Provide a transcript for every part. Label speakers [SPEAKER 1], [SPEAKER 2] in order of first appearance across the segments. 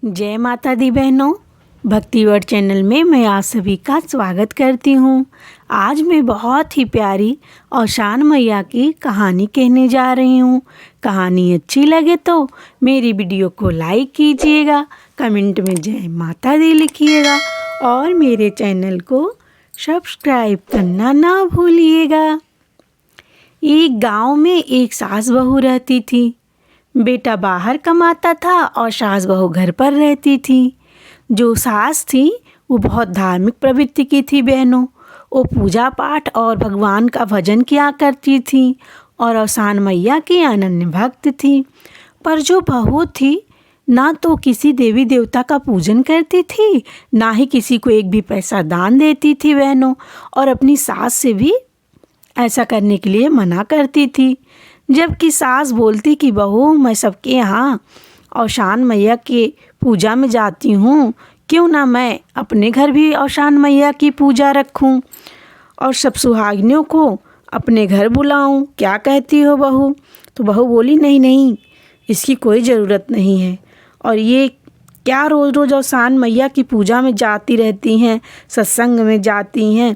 [SPEAKER 1] जय माता दी बहनों, भक्ति वर्ड चैनल में मैं आप सभी का स्वागत करती हूँ। आज मैं बहुत ही प्यारी औशान मैया की कहानी कहने जा रही हूँ। कहानी अच्छी लगे तो मेरी वीडियो को लाइक कीजिएगा, कमेंट में जय माता दी लिखिएगा और मेरे चैनल को सब्सक्राइब करना ना भूलिएगा। एक गांव में एक सास बहू रहती थी। बेटा बाहर कमाता था और सास बहू घर पर रहती थी। जो सास थी वो बहुत धार्मिक प्रवृत्ति की थी बहनों। वो पूजा पाठ और भगवान का भजन किया करती थी और औशान मैया की अनन्य भक्त थी। पर जो बहू थी ना तो किसी देवी देवता का पूजन करती थी, ना ही किसी को एक भी पैसा दान देती थी बहनों, और अपनी सास से भी ऐसा करने के लिए मना करती थी। जबकि सास बोलती कि बहू मैं सबके यहाँ औशान मैया के पूजा में जाती हूँ, क्यों ना मैं अपने घर भी औशान मैया की पूजा रखूँ और सब सुहागिनों को अपने घर बुलाऊँ। क्या कहती हो बहू? तो बहू बोली नहीं नहीं, इसकी कोई ज़रूरत नहीं है। और ये क्या रोज़ रोज़ औशान मैया की पूजा में जाती रहती हैं, सत्संग में जाती हैं,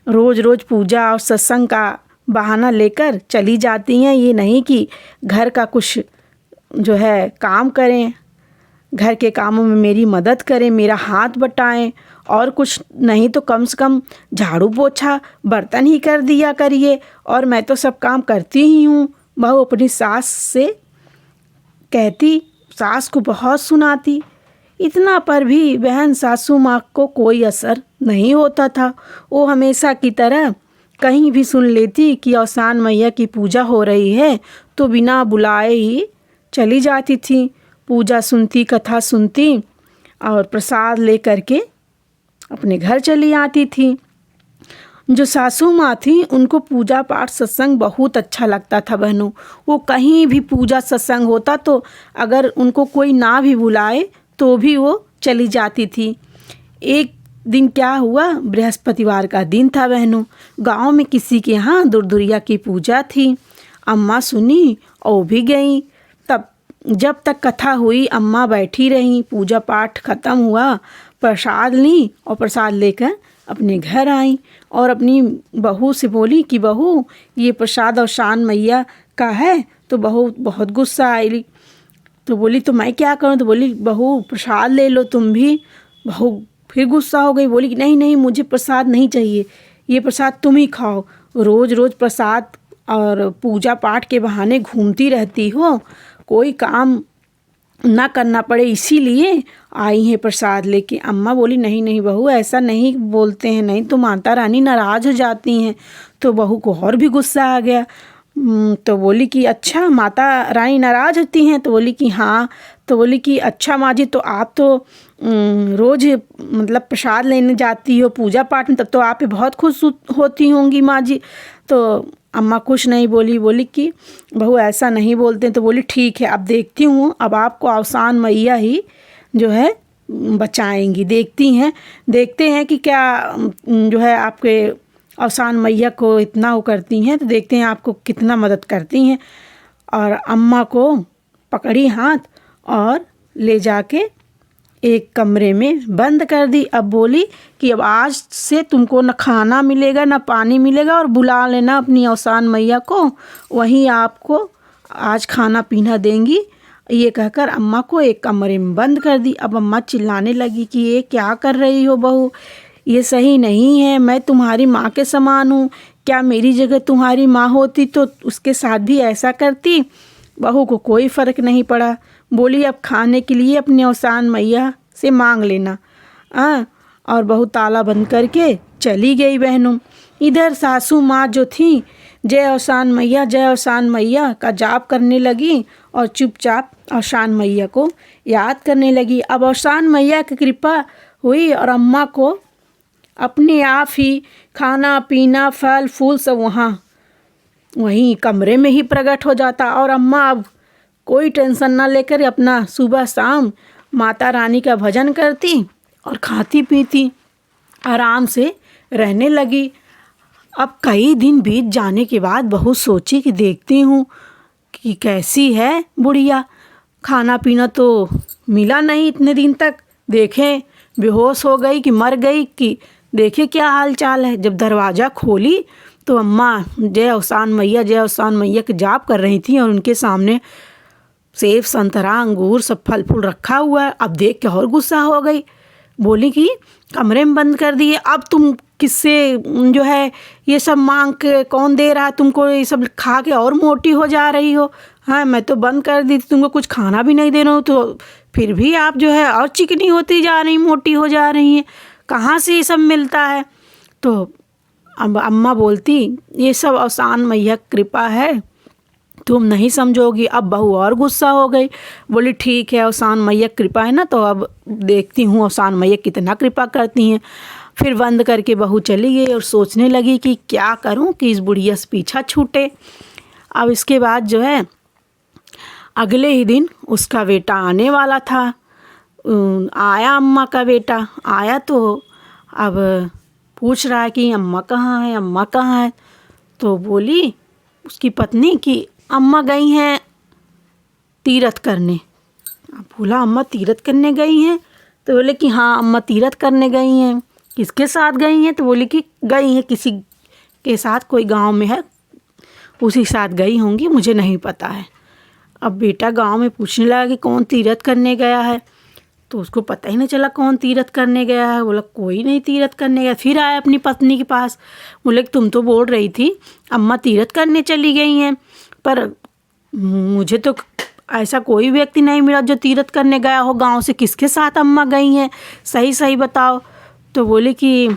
[SPEAKER 1] रोज़ रोज़ पूजा और सत्संग का बहाना लेकर चली जाती हैं। ये नहीं कि घर का कुछ जो है काम करें, घर के कामों में मेरी मदद करें, मेरा हाथ बटाएं, और कुछ नहीं तो कम से कम झाड़ू पोछा बर्तन ही कर दिया करिए, और मैं तो सब काम करती ही हूँ। बहू अपनी सास से कहती, सास को बहुत सुनाती। इतना पर भी बहन सासू माँ को कोई असर नहीं होता था। वो हमेशा की तरह कहीं भी सुन लेती कि औशान मैया की पूजा हो रही है तो बिना बुलाए ही चली जाती थी। पूजा सुनती, कथा सुनती और प्रसाद ले करके अपने घर चली आती थी। जो सासू माँ थी उनको पूजा पाठ सत्संग बहुत अच्छा लगता था बहनों। वो कहीं भी पूजा सत्संग होता तो अगर उनको कोई ना भी बुलाए तो भी वो चली जाती थी। एक दिन क्या हुआ, बृहस्पतिवार का दिन था बहनों। गांव में किसी के यहाँ दुर्दुरिया की पूजा थी। अम्मा सुनी और भी गई। तब जब तक कथा हुई अम्मा बैठी रहीं। पूजा पाठ खत्म हुआ, प्रसाद ली और प्रसाद लेकर अपने घर आई और अपनी बहू से बोली कि बहू ये प्रसाद औशान मैया का है। तो बहू बहुत गुस्सा आई। तो बोली तो मैं क्या करूं? तो बोली बहू प्रसाद ले लो तुम भी। बहू फिर गुस्सा हो गई, बोली कि नहीं नहीं, मुझे प्रसाद नहीं चाहिए, ये प्रसाद तुम ही खाओ। रोज़ रोज़ प्रसाद और पूजा पाठ के बहाने घूमती रहती हो, कोई काम ना करना पड़े इसीलिए आई हैं प्रसाद लेके। अम्मा बोली नहीं नहीं बहू, ऐसा नहीं बोलते हैं, नहीं तो माता रानी नाराज़ हो जाती हैं। तो बहू को और भी गुस्सा आ गया। तो बोली कि अच्छा माता रानी नाराज़ होती हैं? तो बोली कि हाँ। तो बोली कि अच्छा माँ जी, तो आप तो रोज़ मतलब प्रसाद लेने जाती हो पूजा पाठ में, तब तो आप बहुत खुश होती होंगी माँ जी। तो अम्मा कुछ नहीं बोली, बोली कि बहू ऐसा नहीं बोलते। तो बोली ठीक है, अब देखती हूँ, अब आपको औशान मैया ही जो है बचाएंगी। देखते हैं कि क्या जो है आपके औशान मैया को इतना वो करती हैं, तो देखते हैं आपको कितना मदद करती हैं। और अम्मा को पकड़ी हाथ और ले जाके एक कमरे में बंद कर दी। अब बोली कि अब आज से तुमको न खाना मिलेगा न पानी मिलेगा, और बुला लेना अपनी औशान मैया को, वहीं आपको आज खाना पीना देंगी। ये कहकर अम्मा को एक कमरे में बंद कर दी। अब अम्मा चिल्लाने लगी कि ये क्या कर रही हो बहू, ये सही नहीं है, मैं तुम्हारी माँ के समान हूँ, क्या मेरी जगह तुम्हारी माँ होती तो उसके साथ भी ऐसा करती? बहू को कोई फ़र्क नहीं पड़ा। बोली अब खाने के लिए अपने औशान मैया से मांग लेना। और बहू ताला बंद करके चली गई बहनों। इधर सासू माँ जो थी जय औशान मैया का जाप करने लगी और चुपचाप औशान मैया को याद करने लगी। अब औशान मैया की कृपा हुई और अम्मा को अपने आप ही खाना पीना फल फूल सब वहीं कमरे में ही प्रकट हो जाता। और अम्मा अब कोई टेंशन ना लेकर अपना सुबह शाम माता रानी का भजन करती और खाती पीती आराम से रहने लगी। अब कई दिन बीत जाने के बाद बहू सोची कि देखती हूँ कि कैसी है बुढ़िया, खाना पीना तो मिला नहीं इतने दिन तक, देखें बेहोश हो गई कि मर गई कि देखे क्या हाल चाल है। जब दरवाज़ा खोली तो अम्मा जय अवसान मैया के जाप कर रही थी और उनके सामने सेब संतरा अंगूर सब फल फूल रखा हुआ है। अब देख के और गुस्सा हो गई, बोली कि कमरे में बंद कर दिए, अब तुम किससे जो है ये सब मांग के कौन दे रहा है तुमको, ये सब खा के और मोटी हो जा रही हो। हाँ मैं तो बंद कर दी थी, तुमको कुछ खाना भी नहीं दे रहा हूँ तो फिर भी आप जो है और चिकनी होती जा रही, मोटी हो जा रही हैं, कहाँ से ये सब मिलता है। तो अब अम्मा बोलती ये सब अवसान मैया कृपा है, तुम नहीं समझोगी। अब बहू और गुस्सा हो गई, बोली ठीक है अवसान मैया कृपा है ना, तो अब देखती हूँ अवसान मैया कितना कृपा करती हैं। फिर बंद करके बहू चली गई और सोचने लगी कि क्या करूँ कि इस बुढ़िया से पीछा छूटे। अब इसके बाद जो है अगले ही दिन उसका बेटा आने वाला था। आया अम्मा का बेटा आया तो अब पूछ रहा है कि अम्मा कहाँ है, अम्मा कहाँ है। तो बोली उसकी पत्नी कि अम्मा गई हैं तीरथ करने। अब बोला अम्मा तीरथ करने गई हैं, तो बोले कि हाँ अम्मा तीरथ करने गई हैं। किसके साथ गई हैं, तो बोली कि गई हैं किसी के साथ, कोई गांव में है उसी साथ गई होंगी, मुझे नहीं पता है। अब बेटा गांव में पूछने लगा कि कौन तीरथ करने गया है, तो उसको पता ही नहीं चला कौन तीरथ करने गया है। बोला कोई नहीं तीरथ करने गया। फिर आया अपनी पत्नी के पास, बोले तुम तो बोल रही थी अम्मा तीरथ करने चली गई हैं, पर मुझे तो ऐसा कोई व्यक्ति नहीं मिला जो तीरथ करने गया हो गांव से, किसके साथ अम्मा गई हैं, सही सही बताओ। तो बोले कि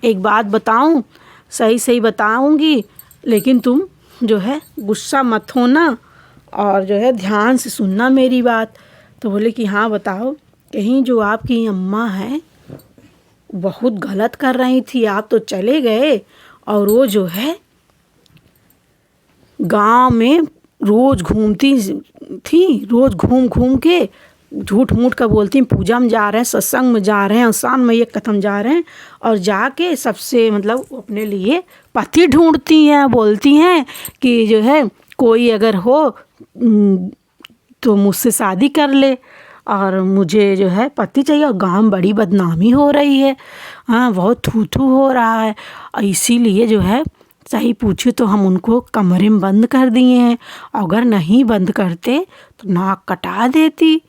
[SPEAKER 1] एक बात बताऊं, सही सही बताऊंगी, लेकिन तुम जो है गुस्सा मत होना और जो है ध्यान से सुनना मेरी बात। तो बोले कि हाँ बताओ। कहीं जो आपकी अम्मा है बहुत गलत कर रही थी, आप तो चले गए और वो जो है गांव में रोज़ घूमती थी, रोज़ घूम घूम के झूठ मूठ का बोलती पूजा में जा रहे हैं, सत्संग में जा रहे हैं, अवसान मैया कथम जा रहे हैं, और जाके सबसे मतलब अपने लिए पति ढूंढती हैं, बोलती हैं कि जो है कोई अगर हो तो मुझसे शादी कर ले और मुझे जो है पति चाहिए। और गांव में बड़ी बदनामी हो रही है, हाँ बहुत थू थू हो रहा है, और इसीलिए जो है सही पूछे तो हम उनको कमरे में बंद कर दिए हैं, अगर नहीं बंद करते तो नाक कटा देती।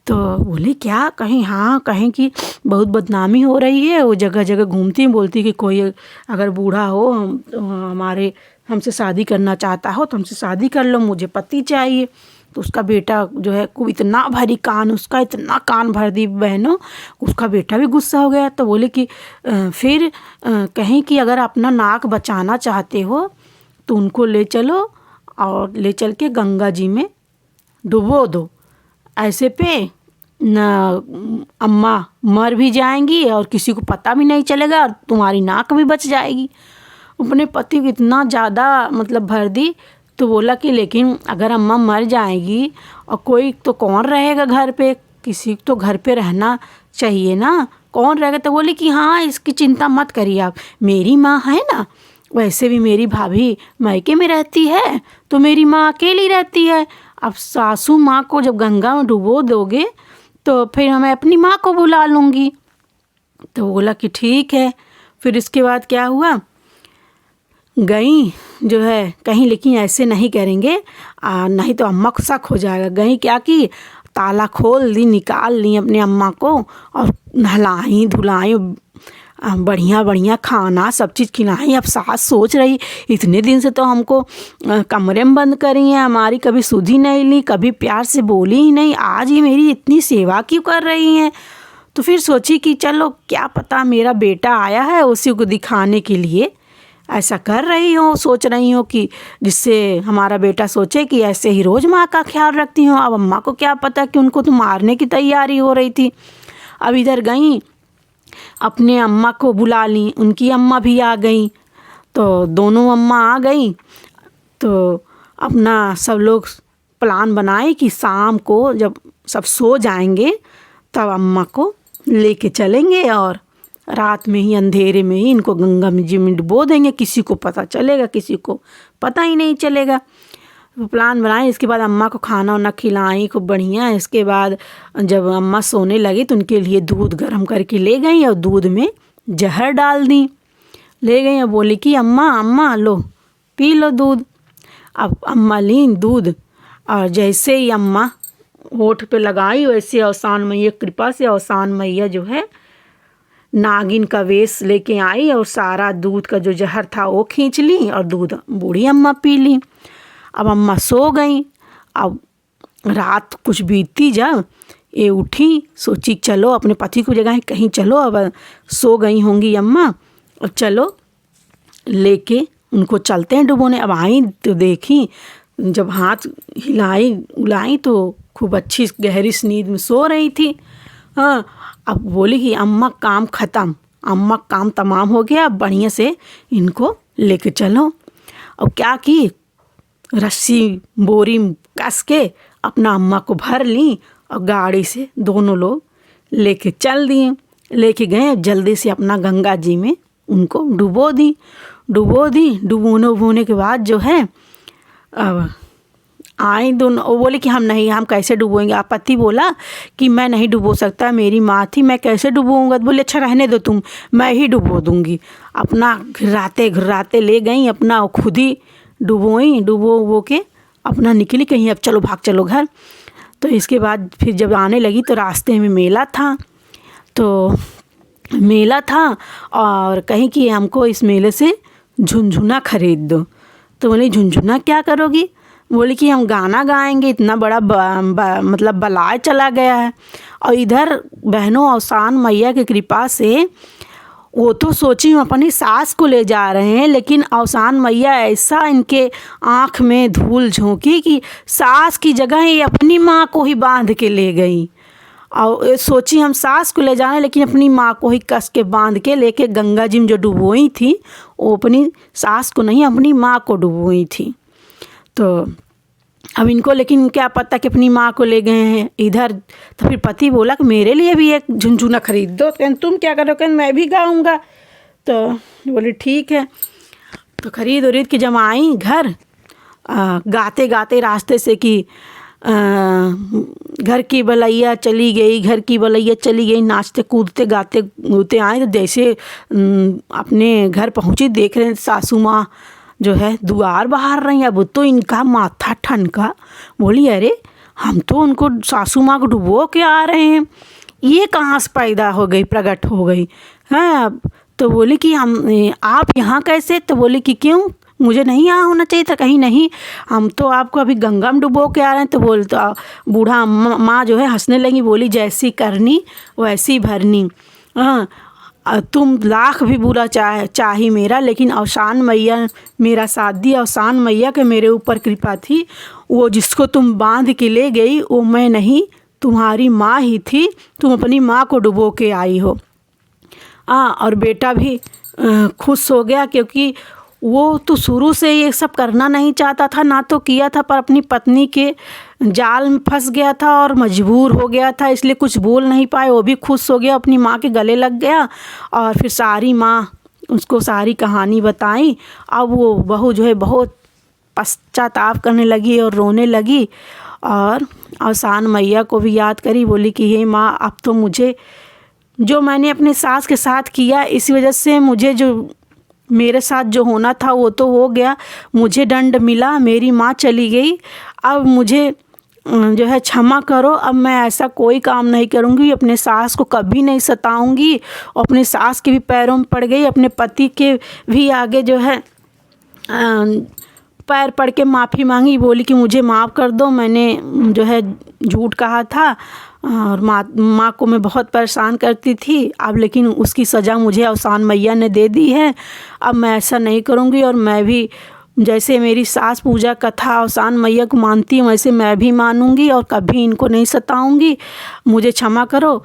[SPEAKER 1] तो बोली क्या कहीं, हाँ कहीं कि बहुत बदनामी हो रही है, वो जगह जगह घूमती बोलती कि कोई अगर बूढ़ा हो तो हमारे हमसे शादी करना चाहता हो तो हमसे शादी कर लो, मुझे पति चाहिए। तो उसका बेटा जो है को इतना भारी कान, उसका इतना कान भर दी बहनों, उसका बेटा भी गुस्सा हो गया। तो बोले कि फिर कहीं कि अगर अपना नाक बचाना चाहते हो तो उनको ले चलो और ले चल के गंगा जी में डुबो दो, ऐसे पे न अम्मा मर भी जाएंगी और किसी को पता भी नहीं चलेगा और तुम्हारी नाक भी बच जाएगी। अपने पति को इतना ज़्यादा मतलब भर दी। तो बोला कि लेकिन अगर अम्मा मर जाएगी और कोई तो कौन रहेगा घर पे, किसी तो घर पे रहना चाहिए ना, कौन रहेगा। तो बोले कि हाँ इसकी चिंता मत करिए आप, मेरी माँ है ना, वैसे भी मेरी भाभी मायके में रहती है तो मेरी माँ अकेली रहती है। अब सासू माँ को जब गंगा में डुबो दोगे तो फिर मैं अपनी माँ को बुला लूँगी। तो बोला कि ठीक है। फिर इसके बाद क्या हुआ, गई जो है कहीं, लेकिन ऐसे नहीं करेंगे नहीं तो अम्मा को शक हो जाएगा। गई क्या कि ताला खोल दी, निकाल ली अपने अम्मा को और नहलाई धुलाई, बढ़िया बढ़िया खाना सब चीज़ खिलाई। अब सास सोच रही इतने दिन से तो हमको कमरे में बंद करी है, हमारी कभी सुधी नहीं ली, कभी प्यार से बोली ही नहीं, आज ही मेरी इतनी सेवा क्यों कर रही हैं। तो फिर सोची कि चलो क्या पता मेरा बेटा आया है उसी को दिखाने के लिए ऐसा कर रही हो, सोच रही हो कि जिससे हमारा बेटा सोचे कि ऐसे ही रोज़ माँ का ख्याल रखती हूँ। अब अम्मा को क्या पता कि उनको तो मारने की तैयारी हो रही थी। अब इधर गई अपने अम्मा को बुला ली, उनकी अम्मा भी आ गई, तो दोनों अम्मा आ गई। तो अपना सब लोग प्लान बनाए कि शाम को जब सब सो जाएंगे तब अम्मा को लेके चलेंगे और रात में ही अंधेरे में ही इनको गंगा जी में डुबो देंगे, किसी को पता चलेगा, किसी को पता ही नहीं चलेगा। प्लान बनाए। इसके बाद अम्मा को खाना वाना खिलाई खूब बढ़िया। इसके बाद जब अम्मा सोने लगी तो उनके लिए दूध गर्म करके ले गई और दूध में जहर डाल दी। ले गई और बोली कि अम्मा अम्मा लो पी लो दूध। अब अम्मा ली दूध और जैसे ही अम्मा होठ पे लगाई वैसे औसान मैया कृपा से औसान मैया जो है नागिन का वेश लेके आई और सारा दूध का जो जहर था वो खींच ली और दूध बूढ़ी अम्मा पी ली। अब अम्मा सो गई। अब रात कुछ बीती जब ये उठी, सोची चलो अपने पति को जगह कहीं चलो, अब सो गई होंगी अम्मा, अब चलो लेके उनको चलते हैं डुबोने। अब आई तो देखी, जब हाथ हिलाई उलाई तो खूब अच्छी गहरी नींद में सो रही थी। हाँ, अब बोली कि अम्मा काम ख़त्म, अम्मा काम तमाम हो गया, अब बढ़िया से इनको लेके चलो। अब क्या की, रस्सी बोरी कस के अपना अम्मा को भर ली और गाड़ी से दोनों लोग लेके चल दिए। लेके गए जल्दी से अपना गंगा जी में उनको डुबो दी। डुबोने के बाद जो है अब आई दोनों। वो बोले कि हम नहीं, हम कैसे डुबोएंगे। आप पति बोला कि मैं नहीं डुबो सकता, मेरी माँ थी, मैं कैसे डुबोऊंगा। तो बोले अच्छा रहने दो तुम, मैं ही डुबो दूंगी। अपना घिराते ले गई, अपना खुद ही डुबो के अपना निकली कहीं, अब चलो भाग चलो घर। तो इसके बाद फिर जब आने लगी तो रास्ते में मेला था और कहीं कि हमको इस मेले से झुनझुना खरीद दो। तो बोली झुनझुना क्या करोगी। बोली कि हम गाना गाएंगे, इतना बड़ा मतलब बलाय चला गया है। और इधर बहनों औसान मैया की कृपा से वो तो सोची हम अपनी सास को ले जा रहे हैं, लेकिन औसान मैया ऐसा इनके आँख में धूल झोंकी कि सास की जगह ये अपनी माँ को ही बांध के ले गई। और सोची हम सास को ले जाएं, लेकिन अपनी माँ को ही कस के बांध के लेके गंगा जी में जो डुबोई थी वो अपनी सास को नहीं अपनी माँ को डुबोई थी। तो अब इनको लेकिन क्या पता कि अपनी माँ को ले गए हैं इधर। तो फिर पति बोला कि मेरे लिए भी एक झुनझुना खरीद दो। कहन तुम क्या करो, कहन मैं भी गाऊंगा। तो बोली ठीक है। तो खरीद के जब आई घर, गाते गाते रास्ते से कि घर की बलैया चली गई, नाचते कूदते गाते गाते आए। तो जैसे अपने घर पहुँची देख रहे हैं सासू माँ जो है द्वार बहार रही है। अब तो इनका माथा ठनका। बोली अरे हम तो उनको सासू माँ को डुबो के आ रहे हैं, ये कहाँ से पैदा हो गई, प्रकट हो गई हैं। तो बोली कि आप यहाँ कैसे। तो बोली कि क्यों, मुझे नहीं यहाँ होना चाहिए था। कहीं नहीं, हम तो आपको अभी गंगा में डुबो के आ रहे हैं। तो बोलता बूढ़ा माँ जो है हंसने लगी। बोली जैसी करनी वैसी भरनी। हाँ, तुम लाख भी बुरा चाही मेरा, लेकिन औसान मैया मेरा साथ दी। औसान मैया के मेरे ऊपर कृपा थी। वो जिसको तुम बांध के ले गई वो मैं नहीं, तुम्हारी माँ ही थी। तुम अपनी माँ को डुबो के आई हो। और बेटा भी खुश हो गया, क्योंकि वो तो शुरू से ये सब करना नहीं चाहता था, ना तो किया था, पर अपनी पत्नी के जाल में फंस गया था और मजबूर हो गया था, इसलिए कुछ बोल नहीं पाए। वो भी खुश हो गया, अपनी माँ के गले लग गया। और फिर सारी माँ उसको सारी कहानी बताई। अब वो बहू जो है बहुत पश्चाताप करने लगी और रोने लगी और औसान मैया को भी याद करी। बोली कि हे माँ, अब तो मुझे जो मैंने अपने सास के साथ किया, इस वजह से मुझे जो मेरे साथ जो होना था वो तो हो गया, मुझे दंड मिला, मेरी माँ चली गई। अब मुझे जो है क्षमा करो, अब मैं ऐसा कोई काम नहीं करूँगी, अपने सास को कभी नहीं सताऊँगी। अपने सास के भी पैरों में पड़ गई, अपने पति के भी आगे जो है पैर पड़ के माफ़ी मांगी। बोली कि मुझे माफ़ कर दो, मैंने जो है झूठ कहा था और माँ को मैं बहुत परेशान करती थी। अब लेकिन उसकी सज़ा मुझे औसान मैया ने दे दी है। अब मैं ऐसा नहीं करूँगी और मैं भी जैसे मेरी सास पूजा कथा औसान मैया को मानती हूँ, वैसे मैं भी मानूँगी और कभी इनको नहीं सताऊँगी, मुझे क्षमा करो।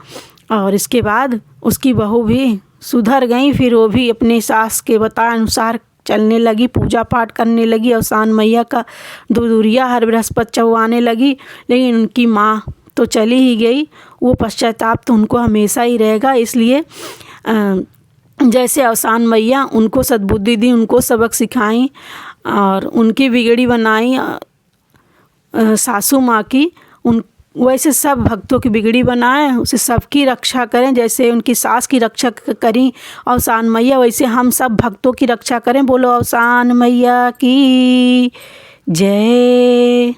[SPEAKER 1] और इसके बाद उसकी बहू भी सुधर गई। फिर वो भी अपनी सास के बताए अनुसार चलने लगी, पूजा पाठ करने लगी, औसान मैया का दूरिया हर बृहस्पति चौवाने लगी। लेकिन उनकी माँ तो चली ही गई, वो पश्चाताप तो उनको हमेशा ही रहेगा। इसलिए जैसे औसान मैया उनको सद्बुद्धि दी, उनको सबक सिखाई और उनकी बिगड़ी बनाई सासू माँ की, उन वैसे सब भक्तों की बिगड़ी बनाएं, उसे सबकी रक्षा करें। जैसे उनकी सास की रक्षा करी अवसान मैया, वैसे हम सब भक्तों की रक्षा करें। बोलो अवसान मैया की जय।